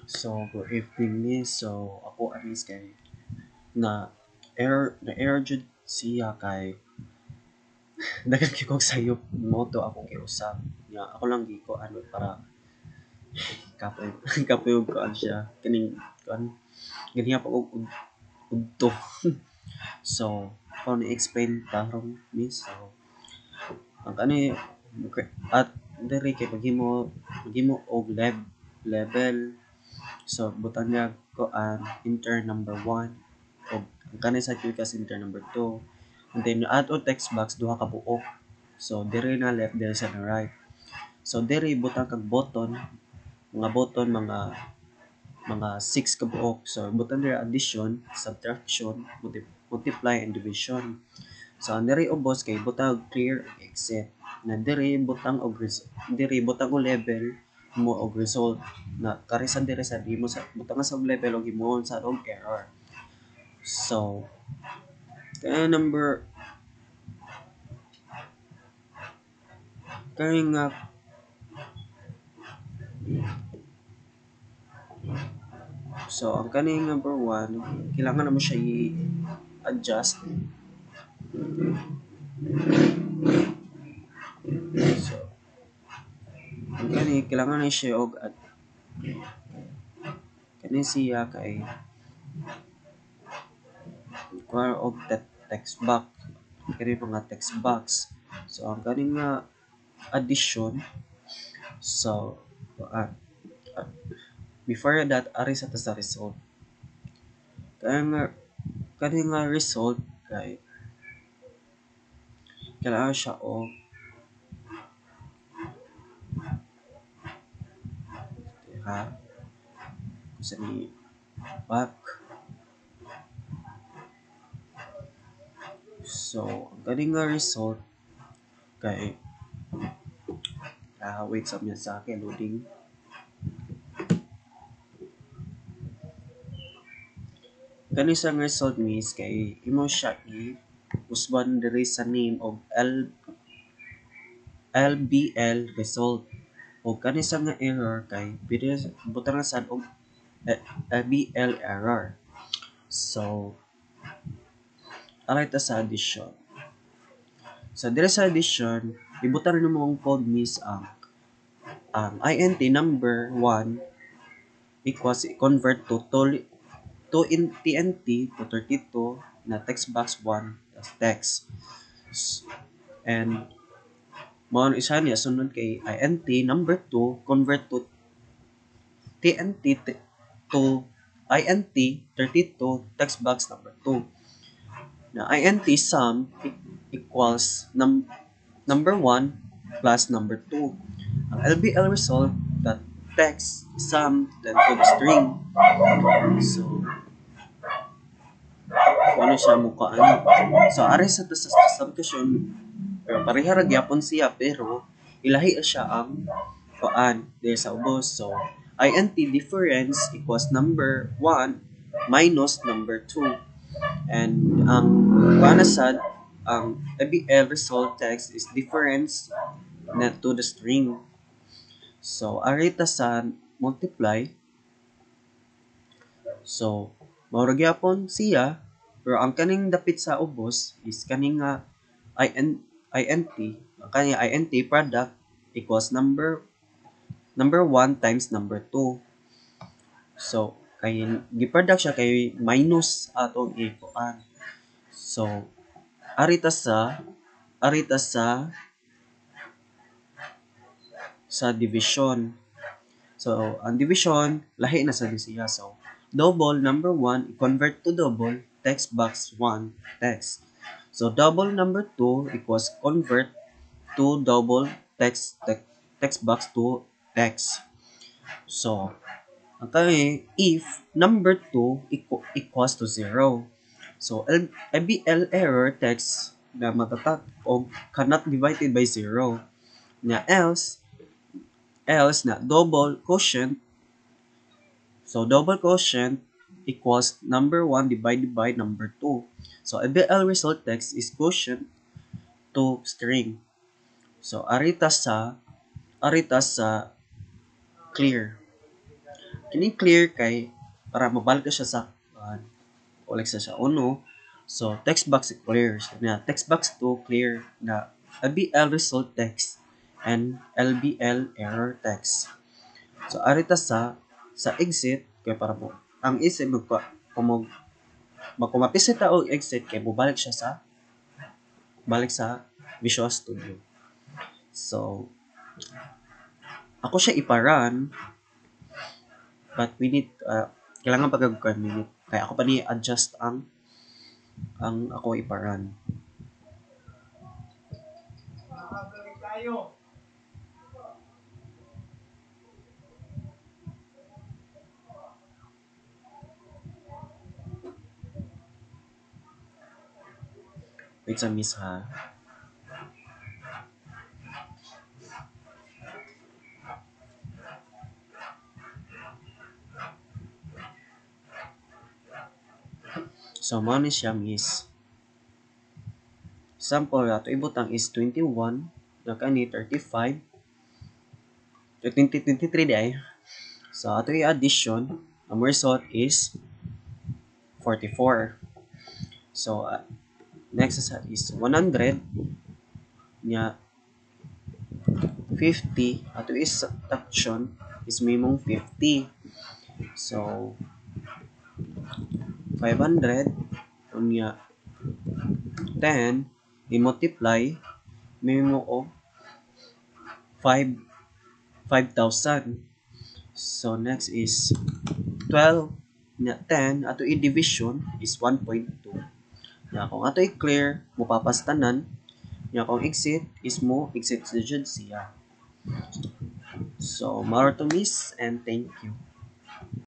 So, good evening miss. So, ako anis kay na error jud siya kay daghan kay kog sayop moto ako giusap. Nya ako lang gi ko ano para kapoy kapoy ko ano siya kining kan ganiya pa og udto. So, ako ni explain tarong miss. So, ang kani at diri kay paghimo og level. So, butang niya ko ang enter number 1 o ang kanay sa QCAS enter number 2. And then add o text box duha ka buok. So, dire na left, dire sa na right. So, dire butang kag button, mga 6 ka buok. So, butang dire addition, subtraction, multiply and division. So, ang dire ubos kay butang og clear ug exit. Na dire butang og level mo og result na karisan dire sa di mo sa butang sa level og himoon sa og error. So, kaya kaya nga so ang kaning number 1 kailangan na mo siya i-adjust. So, ang kani kailangan na siya og kani siya kay kuha og text box kani mga text box. So ang kaning nga addition, so uh, before that ari sa ta sa result kaya nga kani nga result kay kailangan siya og ha sa ni back. So ang kani nga result kay wait sa mga sa akin loading. Kani sa result miss kay imo siya usban diri sa name of LBL result o kani sa nga error kay pwede butang sad og LBL error. So alay ta sa addition. So dire sa addition ibutan rin mo ang code miss ang int number 1 equals convert to in TNT to 32 na text box 1 as text. And mo isa niya sunod kay int number 2 convert to TNT to int 32 text box number 2 na int sum equals number 1 plus number 2. Ang LBL result that text sum then to the string. So ano siya mukha so ari sa substitution pero pareha ra gyapon siya pero ilahi siya ang kuan there sa ubos. So int difference equals number 1 minus number 2 and ang kuan sad ang LBL result text is difference na to the string. So ari ta sa multiply. So mao ra gyapon siya pero ang kaning dapit sa ubos is kaning int kani int product equals number 1 times number 2. So kay gi-product siya kay minus atong ikuan. So arita sa division. So ang division lahi na sa siya. So double number 1 convert to double text box 1 text. So double number 2 equals convert to double text box 2 text. So okay, if number 2 equals to 0. So LBL error text na matatak o cannot divided by 0. Na else na double quotient. So double quotient equals number 1 divided by number 2. So LBL result text is quotient to string. So arita sa clear Ini clear kay para mabalik ka siya sa ulit sa siya uno. So text box clear na text box 2 clear na LBL result text and LBL error text. So arita sa exit kay para mo ang exit magkumapisit ta og exit kay bubalik siya sa balik sa Visual Studio. So ako siya iparan but we need kailangan pagagkuan minute kaya ako pa ni adjust ang ako iparan. Wait sa miss ha. So mo ni siya miss. Sample ato ibutang is 21 na kani 35 23 day. So ato i-addition ang result is 44. So next is 100 nya 50 ato is subtraction is mimong 50. So 500 unya 10 i-multiply mimo og 5,000. So next is 12 nya 10 ato i-division is 1.2. Nya kung ato i-clear mo papastanan nya kung exit is mo exit sa jud siya. So more to miss and thank you.